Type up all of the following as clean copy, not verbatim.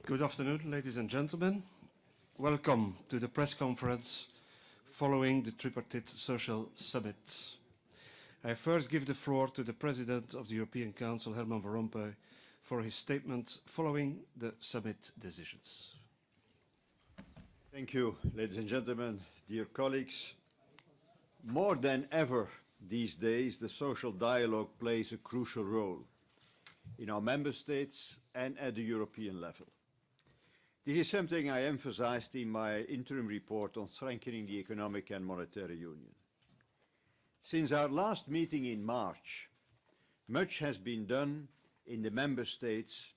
Good afternoon, ladies and gentlemen. Welcome to the press conference following the tripartite social summit. I first give the floor to the President of the European Council, Herman Van Rompuy, for his statement following the summit decisions. Thank you, ladies and gentlemen, dear colleagues. More than ever these days, the social dialogue plays a crucial role in our member states and at the European level. This is something I emphasized in my interim report on strengthening the economic and monetary union. Since our last meeting in March, much has been done in the member states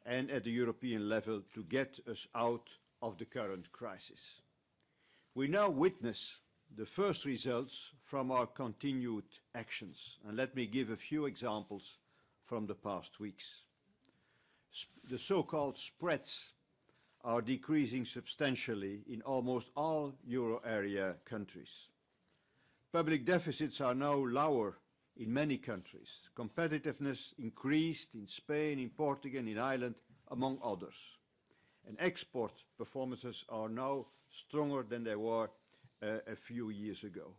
and at the European level to get us out of the current crisis. We now witness the first results from our continued actions, and let me give a few examples from the past weeks. The so-called spreads are decreasing substantially in almost all euro area countries. Public deficits are now lower in many countries. Competitiveness increased in Spain, in Portugal, in Ireland, among others. And export performances are now stronger than they were a few years ago.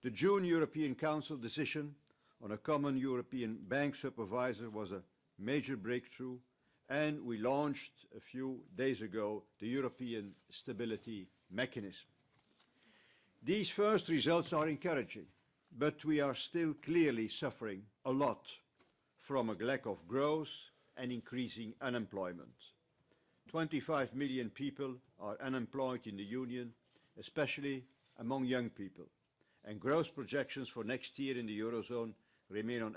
The June European Council decision on a common European bank supervisor was a major breakthrough, and we launched a few days ago the European Stability Mechanism. These first results are encouraging, but we are still clearly suffering a lot from a lack of growth and increasing unemployment. 25 million people are unemployed in the Union, especially among young people, and growth projections for next year in the Eurozone remain on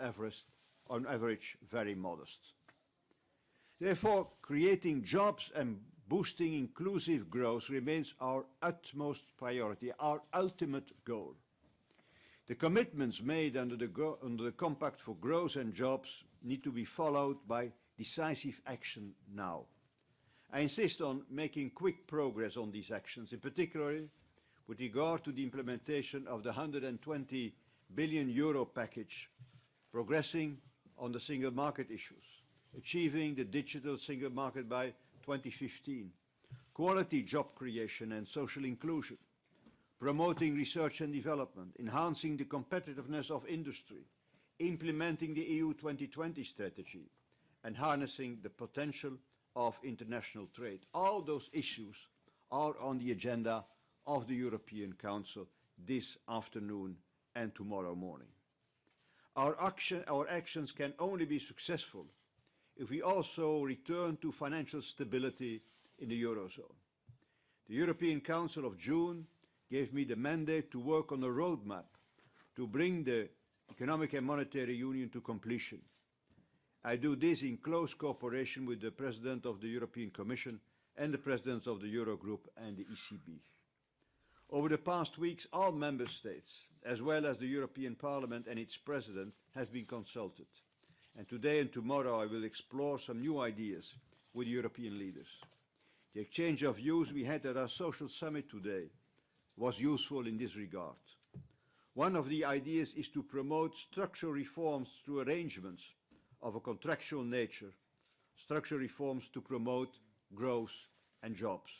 average very modest. Therefore, creating jobs and boosting inclusive growth remains our utmost priority, our ultimate goal. The commitments made under the Compact for Growth and Jobs need to be followed by decisive action now. I insist on making quick progress on these actions, in particular with regard to the implementation of the 120 billion euro package, progressing on the single market issues, achieving the digital single market by 2015, quality job creation and social inclusion, promoting research and development, enhancing the competitiveness of industry, implementing the EU 2020 strategy, and harnessing the potential of international trade. All those issues are on the agenda of the European Council this afternoon and tomorrow morning. Our actions can only be successful if we also return to financial stability in the Eurozone. The European Council of June gave me the mandate to work on a roadmap to bring the Economic and Monetary Union to completion. I do this in close cooperation with the President of the European Commission and the Presidents of the Eurogroup and the ECB. Over the past weeks, all Member States, as well as the European Parliament and its President, have been consulted. And today and tomorrow I will explore some new ideas with European leaders. The exchange of views we had at our social summit today was useful in this regard. One of the ideas is to promote structural reforms through arrangements of a contractual nature, structural reforms to promote growth and jobs.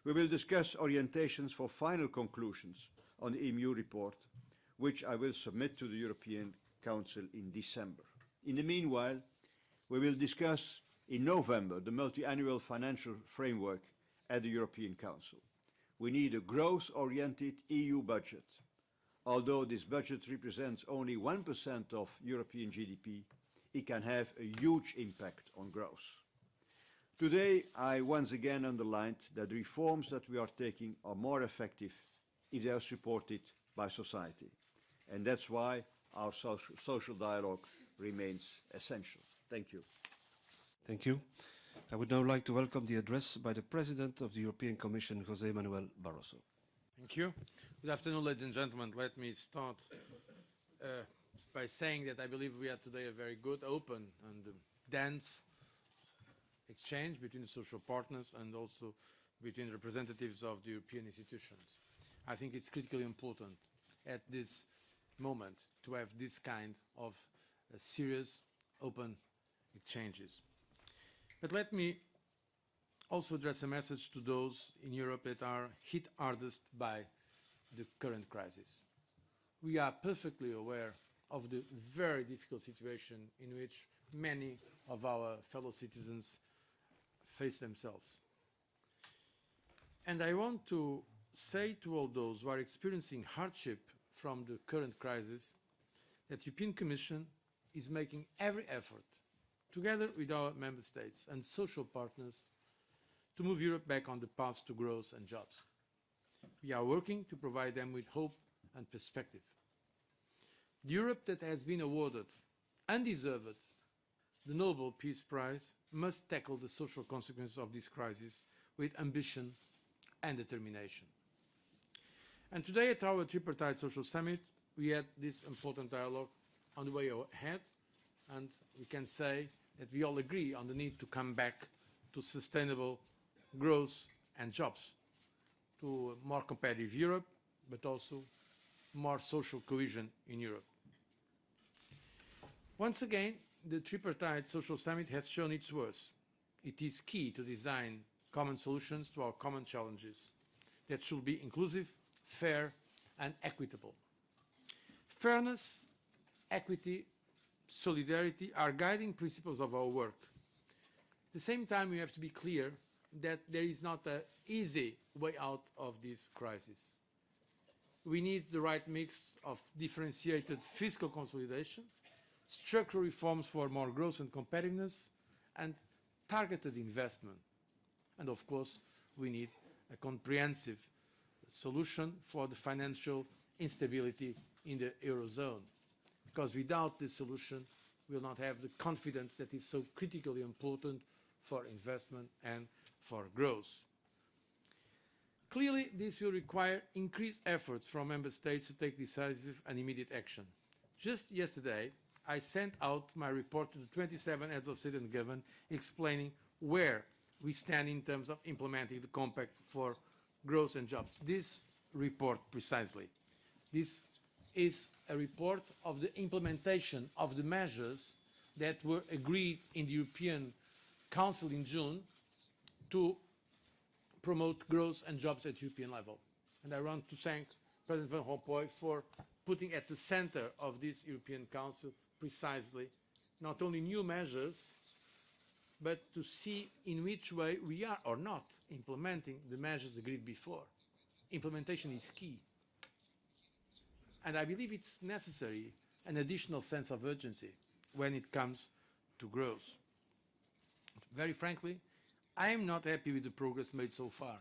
We will discuss orientations for final conclusions on the EMU report, which I will submit to the European Council in December. In the meanwhile, we will discuss in November the multi-annual financial framework at the European Council. We need a growth-oriented EU budget. Although this budget represents only 1% of European GDP, it can have a huge impact on growth. Today, I once again underlined that the reforms that we are taking are more effective if they are supported by society. And that's why our social dialogue remains essential. Thank you. Thank you. I would now like to welcome the address by the President of the European Commission, José Manuel Barroso. Thank you. Good afternoon, ladies and gentlemen. Let me start by saying that I believe we had today a very good, open and dense exchange between the social partners and also between representatives of the European institutions. I think it's critically important at this moment to have this kind of serious, open exchanges. But let me also address a message to those in Europe that are hit hardest by the current crisis. We are perfectly aware of the very difficult situation in which many of our fellow citizens face themselves. And I want to say to all those who are experiencing hardship from the current crisis that the European Commission is making every effort, together with our member states and social partners, to move Europe back on the path to growth and jobs. We are working to provide them with hope and perspective. The Europe that has been awarded, undeserved, the Nobel Peace Prize must tackle the social consequences of this crisis with ambition and determination. And today at our Tripartite Social Summit, we had this important dialogue on the way ahead, and we can say that we all agree on the need to come back to sustainable growth and jobs, to a more competitive Europe, but also more social cohesion in Europe. Once again, the Tripartite Social Summit has shown its worth. It is key to design common solutions to our common challenges that should be inclusive, fair, and equitable. Fairness, equity, solidarity are guiding principles of our work. At the same time, we have to be clear that there is not an easy way out of this crisis. We need the right mix of differentiated fiscal consolidation, structural reforms for more growth and competitiveness, and targeted investment. And of course, we need a comprehensive solution for the financial instability in the Eurozone. Because without this solution, we will not have the confidence that is so critically important for investment and for growth. Clearly, this will require increased efforts from member states to take decisive and immediate action. Just yesterday, I sent out my report to the 27 heads of state and government explaining where we stand in terms of implementing the Compact for growth and jobs. This report precisely. This is a report of the implementation of the measures that were agreed in the European Council in June to promote growth and jobs at European level. And I want to thank President Van Rompuy for putting at the center of this European Council precisely not only new measures, but to see in which way we are or not implementing the measures agreed before. Implementation is key. And I believe it's necessary an additional sense of urgency when it comes to growth. Very frankly, I am not happy with the progress made so far.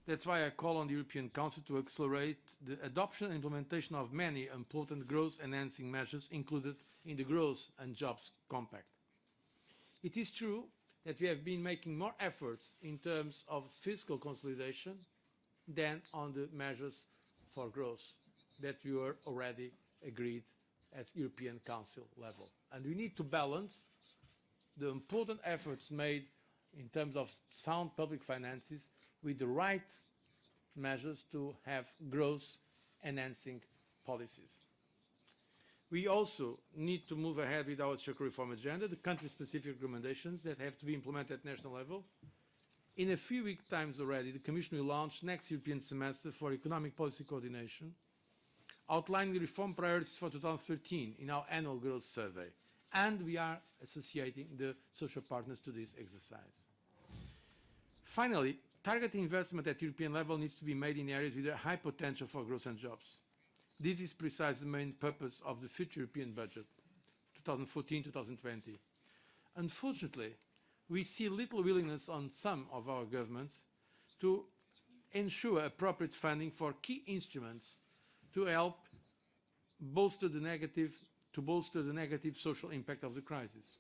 That's why I call on the European Council to accelerate the adoption and implementation of many important growth-enhancing measures included in the Growth and Jobs Compact. It is true that we have been making more efforts in terms of fiscal consolidation than on the measures for growth that we were already agreed at European Council level. And we need to balance the important efforts made in terms of sound public finances with the right measures to have growth-enhancing policies. We also need to move ahead with our structural reform agenda, the country-specific recommendations that have to be implemented at national level. In a few weeks' time already, the Commission will launch next European semester for economic policy coordination, outlining the reform priorities for 2013 in our annual growth survey. And we are associating the social partners to this exercise. Finally, target investment at European level needs to be made in areas with a high potential for growth and jobs. This is precisely the main purpose of the future European budget, 2014-2020. Unfortunately, we see little willingness on some of our governments to ensure appropriate funding for key instruments to help bolster the negative social impact of the crisis.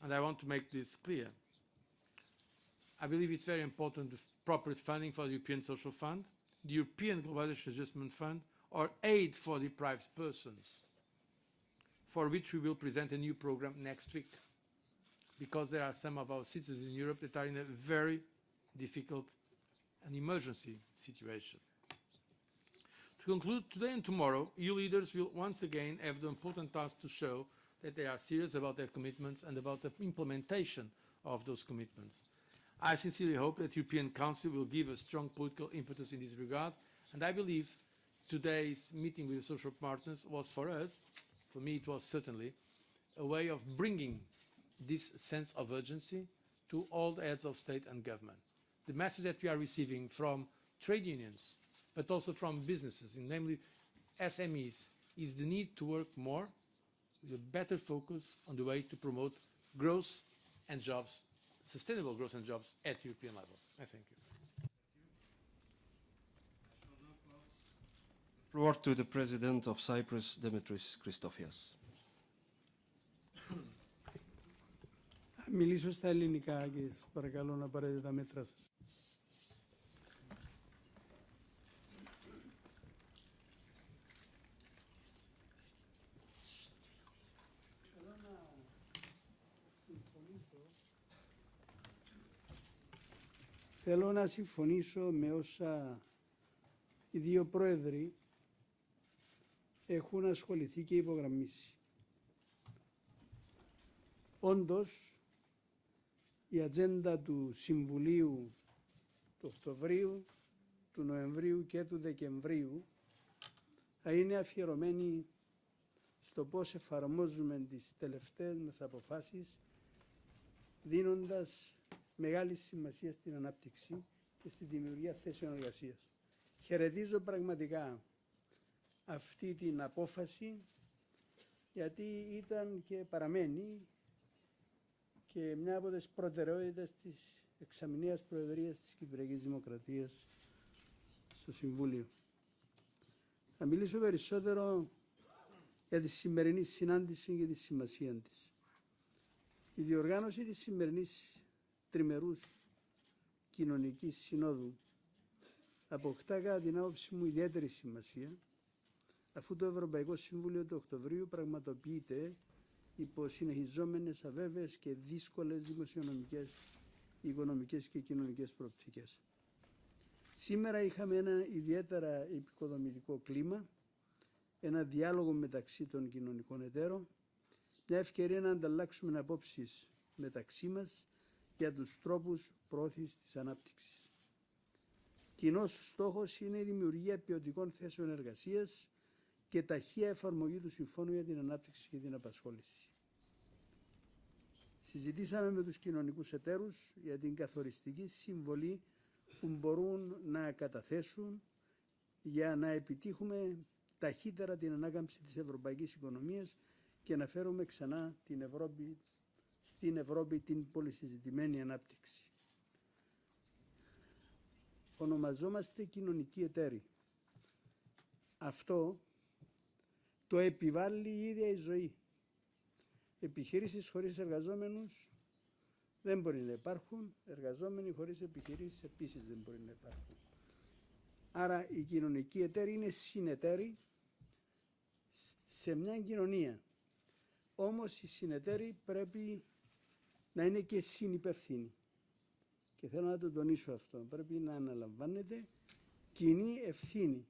And I want to make this clear. I believe it's very important the appropriate funding for the European Social Fund, the European Globalisation Adjustment Fund, or aid for deprived persons, for which we will present a new program next week, because there are some of our citizens in Europe that are in a very difficult and emergency situation. To conclude, today and tomorrow, EU leaders will once again have the important task to show that they are serious about their commitments and about the implementation of those commitments. I sincerely hope that the European Council will give a strong political impetus in this regard, and I believe today's meeting with the social partners was for us, for me it was certainly, a way of bringing this sense of urgency to all the heads of state and government. The message that we are receiving from trade unions, but also from businesses, and namely SMEs, is the need to work more with a better focus on the way to promote growth and jobs, sustainable growth and jobs at European level. I thank you. Floor to the President of Cyprus, Dimitris Christofias. Μιλήσω στα ελληνικά και σας παρακαλώ να πάρετε τα μέτρα σας. Θέλω να συμφωνήσω με όσα οι δύο πρόεδροι έχουν ασχοληθεί και υπογραμμίσει. Όντως, η ατζέντα του Συμβουλίου του Οκτωβρίου, του Νοεμβρίου και του Δεκεμβρίου θα είναι αφιερωμένη στο πώς εφαρμόζουμε τις τελευταίες μας αποφάσεις, δίνοντας μεγάλη σημασία στην ανάπτυξη και στη δημιουργία θέσεων εργασίας. Χαιρετίζω πραγματικά αυτή την απόφαση, γιατί ήταν και παραμένει και μια από τις προτεραιότητες της εξαμηνίας προεδρίας της Κυπριακής Δημοκρατίας στο Συμβούλιο. Θα μιλήσω περισσότερο για τη σημερινή συνάντηση και τη σημασία της. Η διοργάνωση της σημερινής τριμερούς κοινωνικής συνόδου αποκτά κατά την άποψη μου ιδιαίτερη σημασία, αφού το Ευρωπαϊκό Συμβούλιο του Οκτωβρίου πραγματοποιείται υπό συνεχιζόμενες αβέβαιες και δύσκολες δημοσιονομικές, οικονομικές και κοινωνικές προοπτικές. Σήμερα είχαμε ένα ιδιαίτερα επικοδομητικό κλίμα, ένα διάλογο μεταξύ των κοινωνικών εταίρων, μια ευκαιρία να ανταλλάξουμε απόψεις μεταξύ μας για τους τρόπους προώθησης της ανάπτυξης. Κοινός στόχος είναι η δημιουργία ποιοτικών θέσεων εργασίας και ταχεία εφαρμογή του Συμφώνου για την Ανάπτυξη και την Απασχόληση. Συζητήσαμε με τους κοινωνικούς εταίρους για την καθοριστική συμβολή που μπορούν να καταθέσουν για να επιτύχουμε ταχύτερα την ανάκαμψη της ευρωπαϊκής οικονομίας και να φέρουμε ξανά στην Ευρώπη την πολυσυζητημένη ανάπτυξη. Ονομαζόμαστε κοινωνικοί εταίροι. Αυτό το επιβάλλει η ίδια η ζωή. Επιχειρήσεις χωρίς εργαζόμενους δεν μπορεί να υπάρχουν, εργαζόμενοι χωρίς επιχειρήσεις επίσης δεν μπορεί να υπάρχουν. Άρα οι κοινωνικοί εταίροι είναι συνεταίροι σε μια κοινωνία. Όμως οι συνεταίροι πρέπει να είναι και συνυπευθύνοι. Και θέλω να το τονίσω αυτό. Πρέπει να αναλαμβάνεται κοινή ευθύνη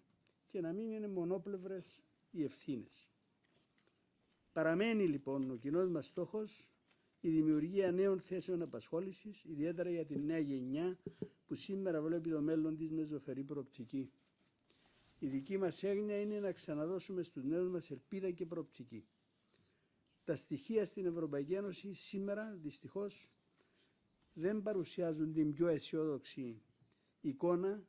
και να μην είναι μονόπλευρες οι ευθύνες. Παραμένει λοιπόν ο κοινός μας στόχος η δημιουργία νέων θέσεων απασχόλησης, ιδιαίτερα για τη νέα γενιά που σήμερα βλέπει το μέλλον της με ζωφερή προοπτική. Η δική μας έγνοια είναι να ξαναδώσουμε στους νέους μας ελπίδα και προοπτική. Τα στοιχεία στην Ευρωπαϊκή Ένωση σήμερα δυστυχώς δεν παρουσιάζουν την πιο αισιόδοξη εικόνα,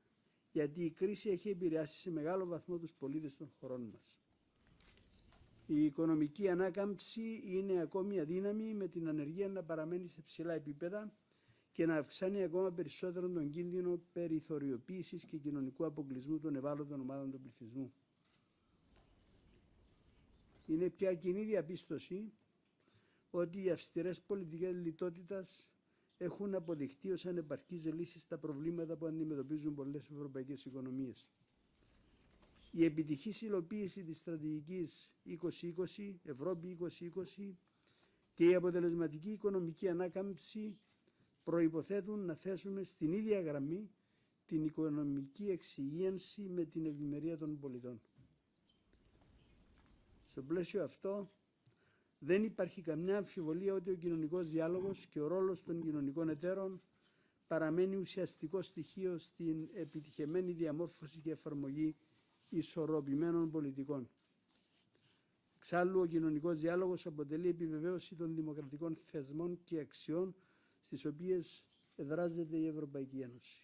γιατί η κρίση έχει επηρεάσει σε μεγάλο βαθμό τους πολίτες των χωρών μας. Η οικονομική ανάκαμψη είναι ακόμη αδύναμη, με την ανεργία να παραμένει σε ψηλά επίπεδα και να αυξάνει ακόμα περισσότερο τον κίνδυνο περιθωριοποίησης και κοινωνικού αποκλεισμού των ευάλωτων ομάδων του πληθυσμού. Είναι πια κοινή διαπίστωση ότι οι αυστηρές πολιτικές λιτότητας έχουν αποδειχτεί ως ανεπαρκείς λύσεις στα προβλήματα που αντιμετωπίζουν πολλές ευρωπαϊκές οικονομίες. Η επιτυχής υλοποίηση της στρατηγικής 2020, Ευρώπη 2020 και η αποτελεσματική οικονομική ανάκαμψη προϋποθέτουν να θέσουμε στην ίδια γραμμή την οικονομική εξυγίανση με την ευημερία των πολιτών. Στο πλαίσιο αυτό Δεν υπάρχει καμιά αμφιβολία ότι ο κοινωνικός διάλογος και ο ρόλος των κοινωνικών εταίρων παραμένει ουσιαστικό στοιχείο στην επιτυχημένη διαμόρφωση και εφαρμογή ισορροπημένων πολιτικών. Εξάλλου, ο κοινωνικός διάλογος αποτελεί επιβεβαίωση των δημοκρατικών θεσμών και αξιών στις οποίες εδράζεται η Ευρωπαϊκή Ένωση.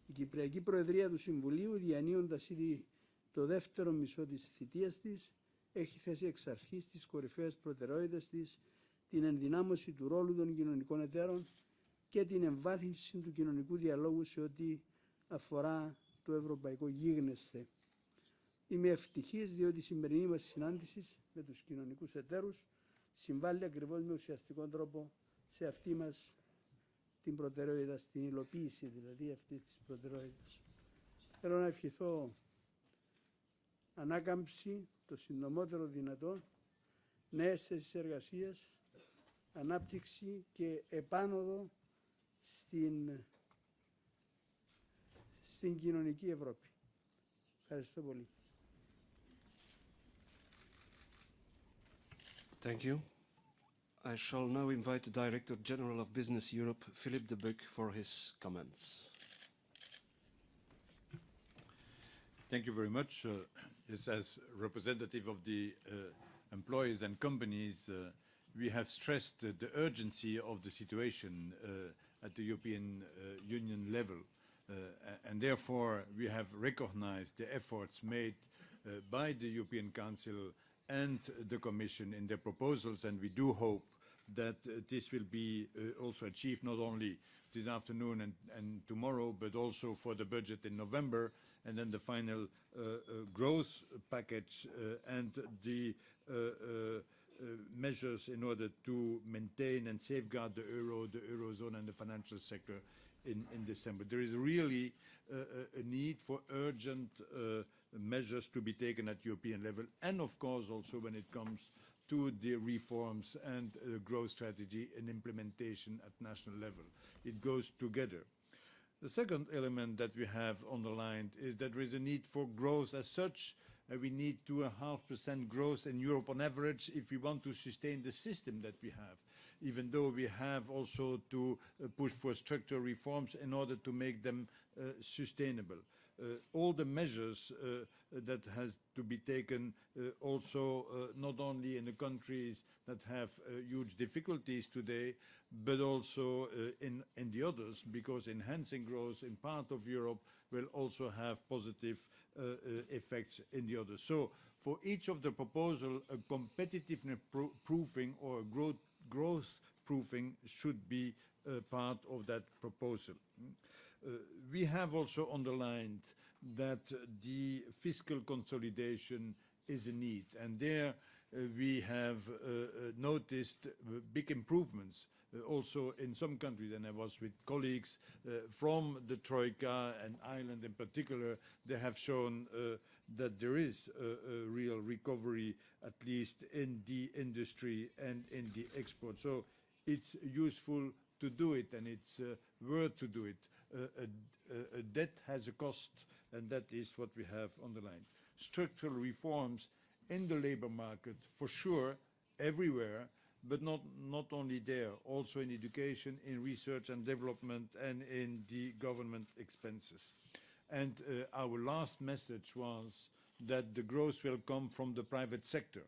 Η Κυπριακή Προεδρία του Συμβουλίου, διανύοντας ήδη το δεύτερο μισό της θητείας της, έχει θέσει εξ αρχής τις κορυφαίες προτεραιότητες της την ενδυνάμωση του ρόλου των κοινωνικών εταίρων και την εμβάθυνση του κοινωνικού διαλόγου σε ό,τι αφορά το ευρωπαϊκό γίγνεσθε. Είμαι ευτυχής διότι η σημερινή μας συνάντηση με τους κοινωνικούς εταίρους συμβάλλει ακριβώς με ουσιαστικό τρόπο σε αυτή μας την προτεραιότητα, στην υλοποίηση δηλαδή αυτής της προτεραιότητας. Θέλω να ευχηθώ ανάκαμψη το συντομότερο δυνατό, νέες θέσεις εργασίας, ανάπτυξη και επάνωδο στην κοινωνική Ευρώπη. Ευχαριστώ πολύ. Thank you. I shall now invite the Director General of Business Europe, Philippe de Buc, for his comments. Thank you very much. Yes, as representative of the employees and companies, we have stressed the urgency of the situation at the European Union level. And therefore, we have recognized the efforts made by the European Council and the Commission in their proposals, and we do hope that this will be also achieved not only this afternoon and tomorrow, but also for the budget in November, and then the final growth package and the measures in order to maintain and safeguard the euro, the eurozone, and the financial sector in December. There is really a need for urgent measures to be taken at European level, and of course also when it comes to the reforms and growth strategy and implementation at national level. It goes together. The second element that we have underlined is that there is a need for growth as such. We need 2.5% growth in Europe on average if we want to sustain the system that we have, even though we have also to push for structural reforms in order to make them sustainable. All the measures that has to be taken also not only in the countries that have huge difficulties today, but also in the others, because enhancing growth in part of Europe will also have positive effects in the others. So for each of the proposal, a competitiveness proofing or growth proofing should be part of that proposal. We have also underlined that the fiscal consolidation is a need, and there we have noticed big improvements also in some countries, and I was with colleagues from the Troika and Ireland in particular. They have shown that there is a real recovery, at least in the industry and in the export. So it's useful to do it, and it's worth to do it. A debt has a cost, and that is what we have underlined. Structural reforms in the labor market, for sure, everywhere, but not only there, also in education, in research and development, and in the government expenses. And our last message was that the growth will come from the private sector,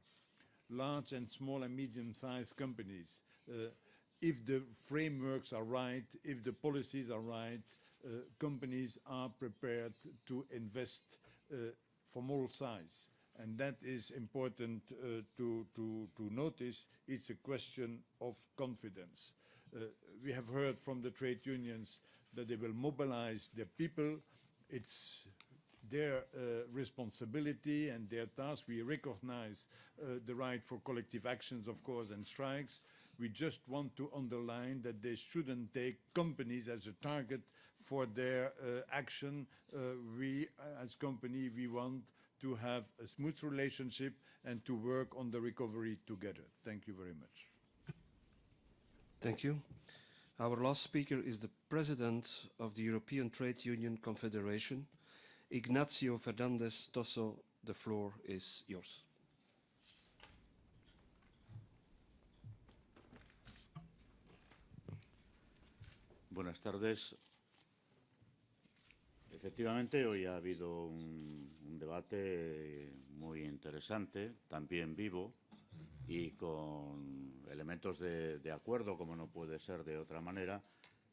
large and small and medium-sized companies. If the frameworks are right, if the policies are right, companies are prepared to invest from all sides. And that is important to notice. It's a question of confidence. We have heard from the trade unions that they will mobilize their people. It's their responsibility and their task. We recognize the right for collective actions, of course, and strikes. We just want to underline that they shouldn't take companies as a target for their action. We, as company, we want to have a smooth relationship and to work on the recovery together. Thank you very much. Thank you. Our last speaker is the President of the European Trade Union Confederation, Ignacio Fernandez Tosso. The floor is yours. Buenas tardes. Efectivamente, hoy ha habido un debate muy interesante, también vivo, y con elementos de acuerdo, como no puede ser de otra manera,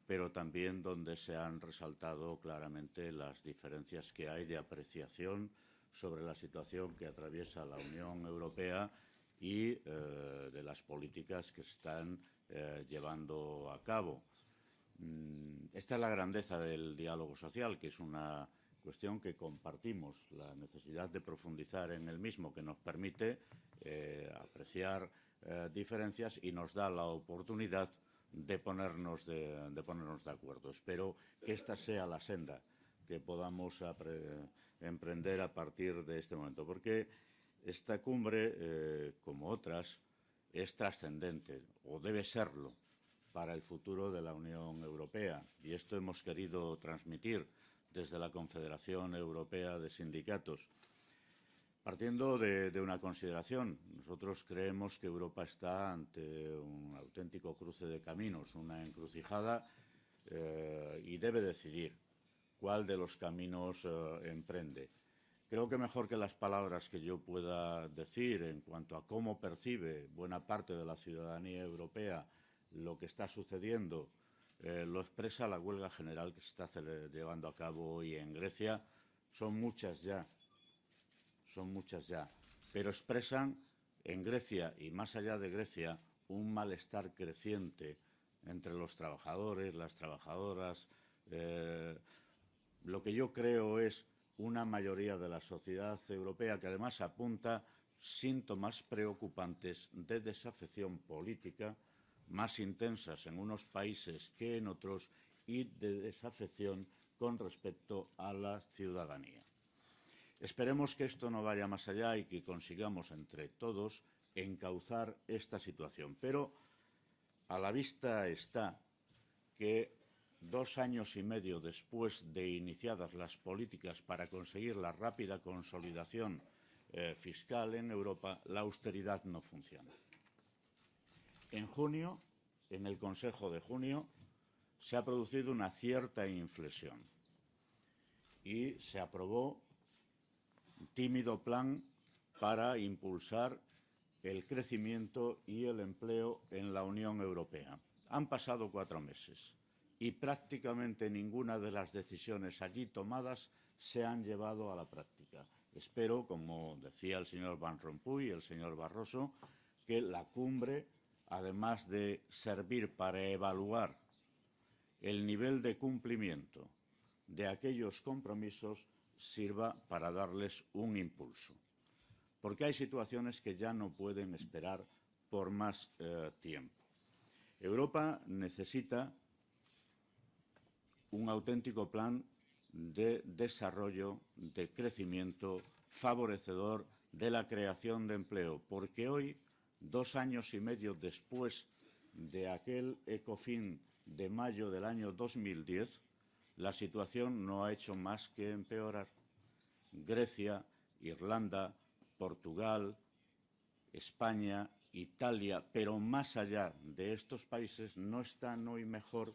pero también donde se han resaltado claramente las diferencias que hay de apreciación sobre la situación que atraviesa la Unión Europea y de las políticas que están llevando a cabo. Esta es la grandeza del diálogo social, que es una cuestión que compartimos, la necesidad de profundizar en el mismo, que nos permite apreciar diferencias y nos da la oportunidad de ponernos de acuerdo. Espero que esta sea la senda que podamos emprender a partir de este momento, porque esta cumbre, como otras, es trascendente, o debe serlo, para el futuro de la Unión Europea. Y esto hemos querido transmitir desde la Confederación Europea de Sindicatos. Partiendo de una consideración, nosotros creemos que Europa está ante un auténtico cruce de caminos, una encrucijada, y debe decidir cuál de los caminos emprende. Creo que mejor que las palabras que yo pueda decir en cuanto a cómo percibe buena parte de la ciudadanía europea lo que está sucediendo, lo expresa la huelga general que se está llevando a cabo hoy en Grecia. Son muchas ya, pero expresan en Grecia y más allá de Grecia un malestar creciente entre los trabajadores, las trabajadoras. Lo que yo creo es una mayoría de la sociedad europea que además apunta síntomas preocupantes de desafección política, más intensas en unos países que en otros, y de desafección con respecto a la ciudadanía. Esperemos que esto no vaya más allá y que consigamos entre todos encauzar esta situación. Pero a la vista está que 2 años y medio después de iniciadas las políticas para conseguir la rápida consolidación fiscal en Europa, la austeridad no funciona. En junio, en el Consejo de junio, se ha producido una cierta inflexión y se aprobó un tímido plan para impulsar el crecimiento y el empleo en la Unión Europea. Han pasado 4 meses y prácticamente ninguna de las decisiones allí tomadas se han llevado a la práctica. Espero, como decía el señor Van Rompuy y el señor Barroso, que la cumbre, además de servir para evaluar el nivel de cumplimiento de aquellos compromisos, sirva para darles un impulso. Porque hay situaciones que ya no pueden esperar por más tiempo. Europa necesita un auténtico plan de desarrollo, de crecimiento, favorecedor de la creación de empleo, porque hoy, 2 años y medio después de aquel Ecofin de mayo del año 2010, la situación no ha hecho más que empeorar. Grecia, Irlanda, Portugal, España, Italia, pero más allá de estos países, no están hoy mejor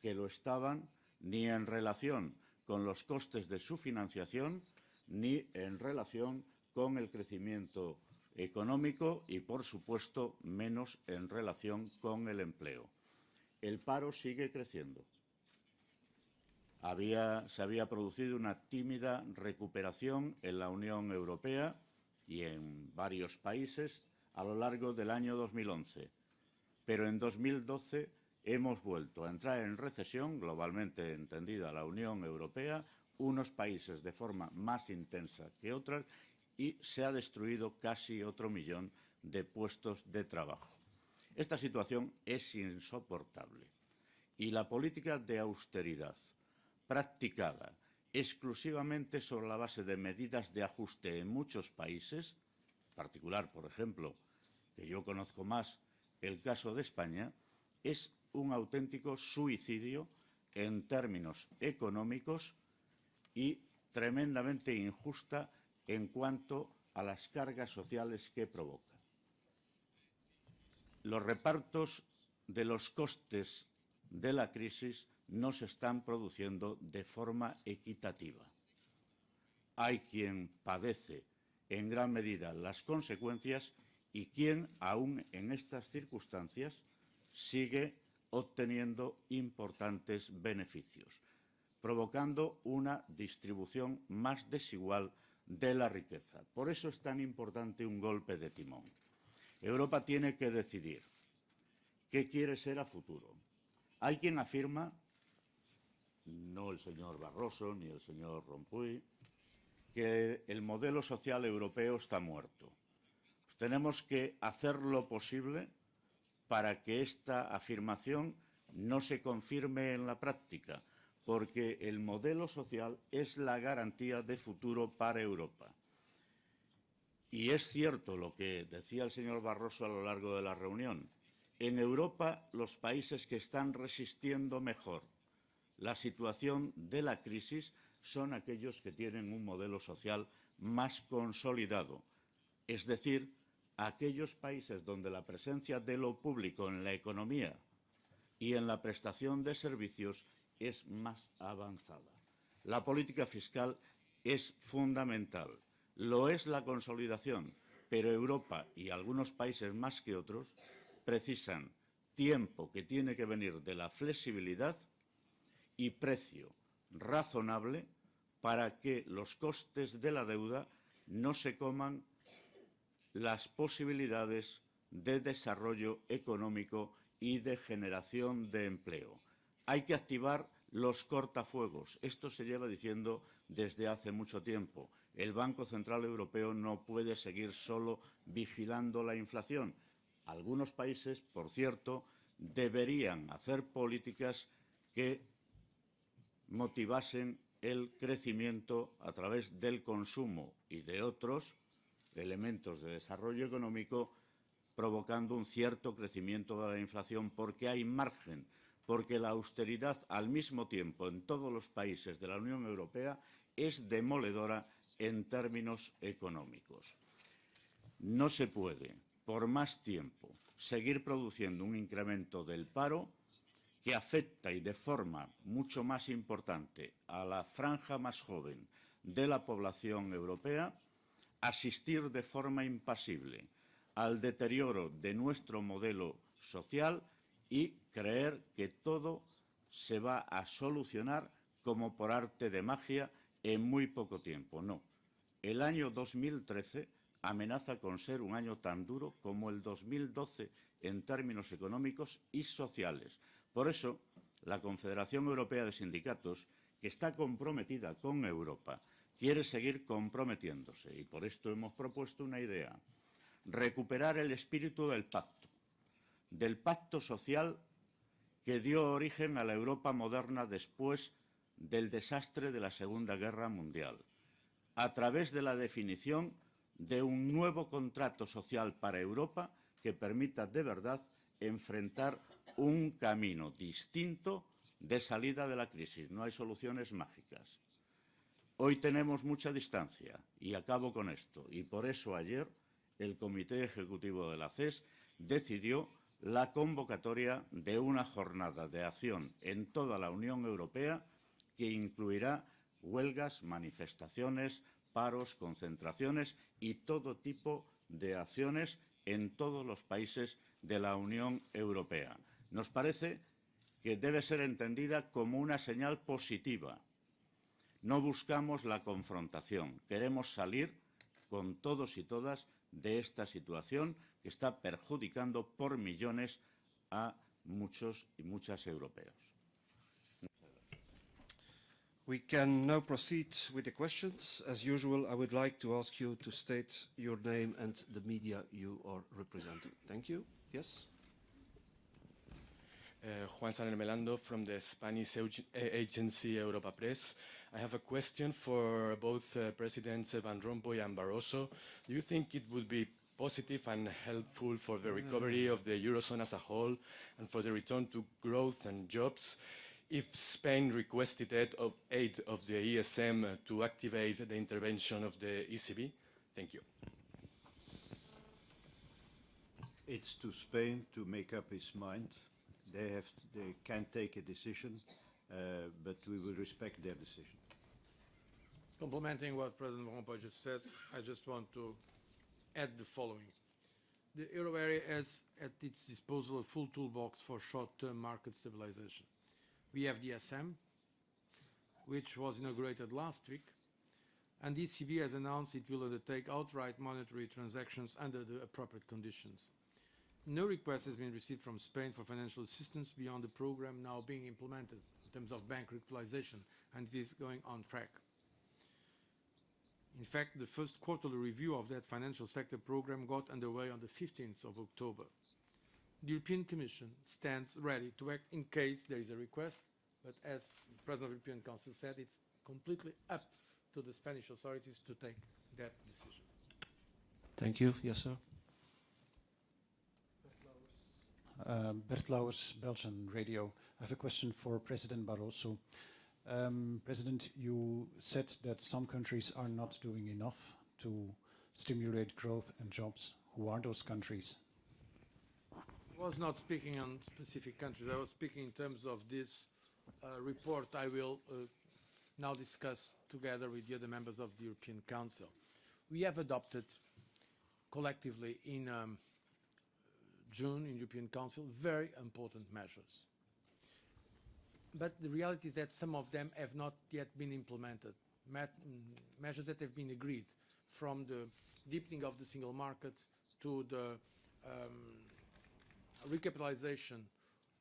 que lo estaban ni en relación con los costes de su financiación, ni en relación con el crecimiento económico y, por supuesto, menos en relación con el empleo. El paro sigue creciendo. Se había producido una tímida recuperación en la Unión Europea y en varios países a lo largo del año 2011. Pero en 2012 hemos vuelto a entrar en recesión, globalmente entendida la Unión Europea, unos países de forma más intensa que otras, y se ha destruido casi otro millón de puestos de trabajo. Esta situación es insoportable y la política de austeridad practicada exclusivamente sobre la base de medidas de ajuste en muchos países, en particular, por ejemplo, que yo conozco más el caso de España, es un auténtico suicidio en términos económicos y tremendamente injusta en cuanto a las cargas sociales que provoca. Los repartos de los costes de la crisis no se están produciendo de forma equitativa. Hay quien padece en gran medida las consecuencias y quien, aún en estas circunstancias, sigue obteniendo importantes beneficios, provocando una distribución más desigual de la riqueza. Por eso es tan importante un golpe de timón. Europa tiene que decidir qué quiere ser a futuro. Hay quien afirma, no el señor Barroso ni el señor Rompuy, que el modelo social europeo está muerto. Pues tenemos que hacer lo posible para que esta afirmación no se confirme en la práctica, porque el modelo social es la garantía de futuro para Europa. Y es cierto lo que decía el señor Barroso a lo largo de la reunión. En Europa, los países que están resistiendo mejor la situación de la crisis son aquellos que tienen un modelo social más consolidado, es decir, aquellos países donde la presencia de lo público en la economía y en la prestación de servicios es más avanzada. La política fiscal es fundamental, lo es la consolidación, pero Europa y algunos países más que otros precisan tiempo que tiene que venir de la flexibilidad y precio razonable para que los costes de la deuda no se coman las posibilidades de desarrollo económico y de generación de empleo. Hay que activar los cortafuegos. Esto se lleva diciendo desde hace mucho tiempo. El Banco Central Europeo no puede seguir solo vigilando la inflación. Algunos países, por cierto, deberían hacer políticas que motivasen el crecimiento a través del consumo y de otros elementos de desarrollo económico, provocando un cierto crecimiento de la inflación, porque hay margen, porque la austeridad al mismo tiempo en todos los países de la Unión Europea es demoledora en términos económicos. No se puede, por más tiempo, seguir produciendo un incremento del paro que afecta y de forma mucho más importante a la franja más joven de la población europea, asistir de forma impasible al deterioro de nuestro modelo social y creer que todo se va a solucionar como por arte de magia en muy poco tiempo. No. El año 2013 amenaza con ser un año tan duro como el 2012 en términos económicos y sociales. Por eso, la Confederación Europea de Sindicatos, que está comprometida con Europa, quiere seguir comprometiéndose y por esto hemos propuesto una idea: recuperar el espíritu del pacto social que dio origen a la Europa moderna después del desastre de la Segunda Guerra Mundial, a través de la definición de un nuevo contrato social para Europa que permita de verdad enfrentar un camino distinto de salida de la crisis. No hay soluciones mágicas. Hoy tenemos mucha distancia, y acabo con esto, y por eso ayer el Comité Ejecutivo de la CES decidió la convocatoria de una jornada de acción en toda la Unión Europea que incluirá huelgas, manifestaciones, paros, concentraciones y todo tipo de acciones en todos los países de la Unión Europea. Nos parece que debe ser entendida como una señal positiva. No buscamos la confrontación, queremos salir con todos y todas de esta situación que está perjudicando por millones a muchos y muchas europeos. We can now proceed with the questions. As usual, I would like to ask you to state your name and the media you are representing. Thank you. Yes? Juan Saner Melando from the Spanish agency Europa Press. I have a question for both Presidents Van Rompuy and Barroso. Do you think it would be positive and helpful for the recovery of the Eurozone as a whole and for the return to growth and jobs if Spain requested aid of the ESM to activate the intervention of the ECB? Thank you. It's to Spain to make up its mind. They can take a decision but we will respect their decision. Complementing what President Van Rompuy just said, I just want to add the following. The euro area has at its disposal a full toolbox for short-term market stabilization. We have the ESM, which was inaugurated last week, and the ECB has announced it will undertake outright monetary transactions under the appropriate conditions. No request has been received from Spain for financial assistance beyond the program now being implemented in terms of bank recapitalization, and it is going on track. In fact, the first quarterly review of that financial sector program got underway on the 15th of October. The European Commission stands ready to act in case there is a request, but as the President of the European Council said, it's completely up to the Spanish authorities to take that decision. Thank you. Yes, sir. Bert Lauwers, Belgian Radio. I have a question for President Barroso. President, you said that some countries are not doing enough to stimulate growth and jobs. Who are those countries? I was not speaking on specific countries. I was speaking in terms of this report I will now discuss together with the other members of the European Council. We have adopted collectively in June in the European Council very important measures. But the reality is that some of them have not yet been implemented. Measures that have been agreed, from the deepening of the single market to the recapitalization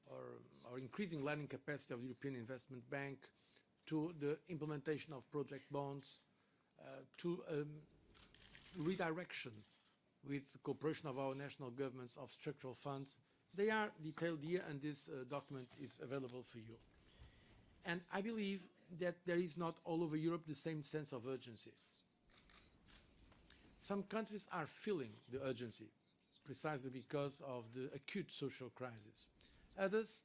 or increasing lending capacity of the European Investment Bank, to the implementation of project bonds, to redirection with the cooperation of our national governments of structural funds. They are detailed here, and this document is available for you. And I believe that there is not all over Europe the same sense of urgency. Some countries are feeling the urgency precisely because of the acute social crisis. Others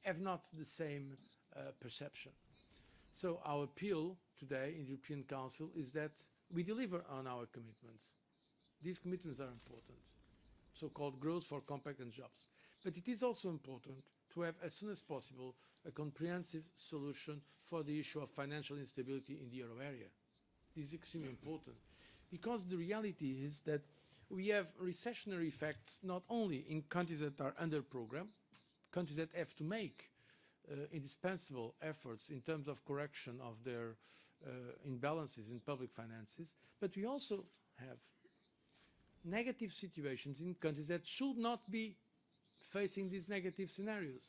have not the same perception. So our appeal today in the European Council is that we deliver on our commitments. These commitments are important, so-called growth for compact and jobs. But it is also important to have, as soon as possible, a comprehensive solution for the issue of financial instability in the euro area. This is extremely important, because the reality is that we have recessionary effects not only in countries that are under program, countries that have to make indispensable efforts in terms of correction of their imbalances in public finances, but we also have negative situations in countries that should not be facing these negative scenarios.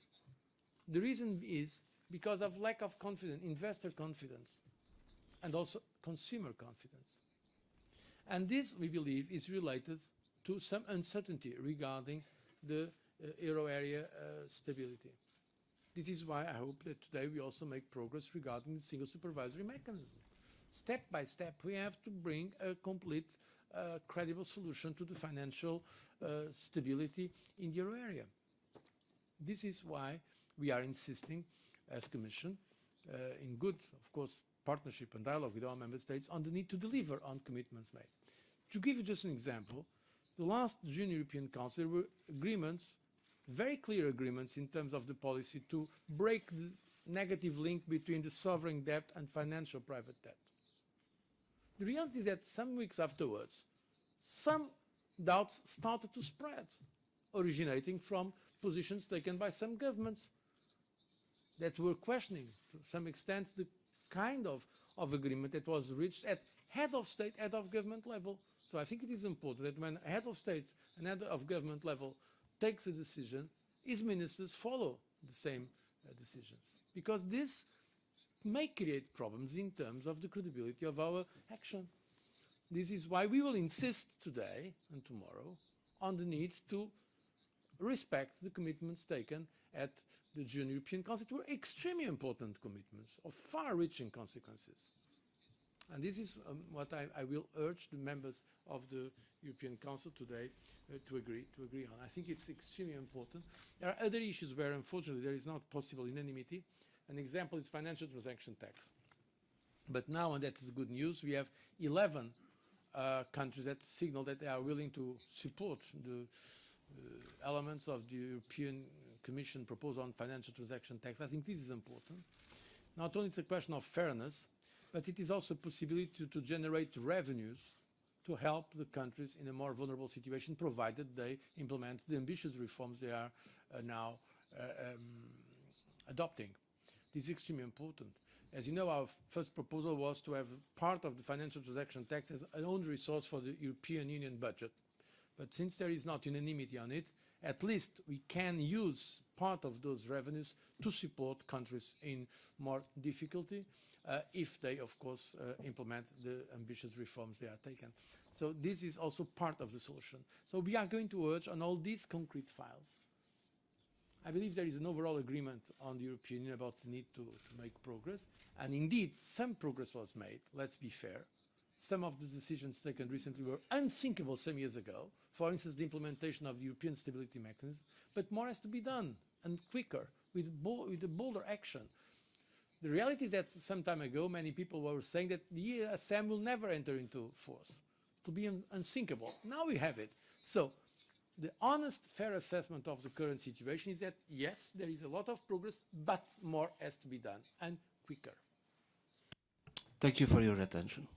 The reason is because of lack of confidence, investor confidence, and also consumer confidence. And this, we believe, is related to some uncertainty regarding the euro area stability. This is why I hope that today we also make progress regarding the single supervisory mechanism. Step by step, we have to bring a complete, credible solution to the financial stability in the euro area. This is why we are insisting, as Commission, in good, of course, partnership and dialogue with our member states, on the need to deliver on commitments made. To give you just an example, the last June European Council, there were agreements, very clear agreements in terms of the policy to break the negative link between the sovereign debt and financial private debt. The reality is that some weeks afterwards, some doubts started to spread, originating from positions taken by some governments that were questioning, to some extent, the kind of agreement that was reached at head of state, head of government level. So I think it is important that when head of state and head of government level takes a decision, his ministers follow the same decisions. Because this may create problems in terms of the credibility of our action. This is why we will insist today and tomorrow on the need to respect the commitments taken at the June European Council. It were extremely important commitments of far-reaching consequences. And this is what I will urge the members of the European Council today to agree on. I think it's extremely important. There are other issues where, unfortunately, there is not possible unanimity. An example is financial transaction tax. But now, and that's the good news, we have 11 countries that signal that they are willing to support the elements of the European Commission proposal on financial transaction tax. I think this is important. Not only it's a question of fairness, but it is also a possibility to generate revenues to help the countries in a more vulnerable situation, provided they implement the ambitious reforms they are now adopting. This is extremely important. As you know, our first proposal was to have part of the financial transaction tax as an own resource for the European Union budget. But since there is not unanimity on it, at least we can use part of those revenues to support countries in more difficulty if they, of course, implement the ambitious reforms they are taken. So this is also part of the solution. So we are going to urge on all these concrete files. I believe there is an overall agreement on the European Union about the need to make progress. And indeed, some progress was made, let's be fair. Some of the decisions taken recently were unthinkable some years ago. For instance, the implementation of the European Stability Mechanism. But more has to be done, and quicker, with a bolder action. The reality is that some time ago, many people were saying that the ESM will never enter into force. It will be unthinkable. Now we have it. So the honest, fair assessment of the current situation is that, yes, there is a lot of progress, but more has to be done, and quicker. Thank you for your attention.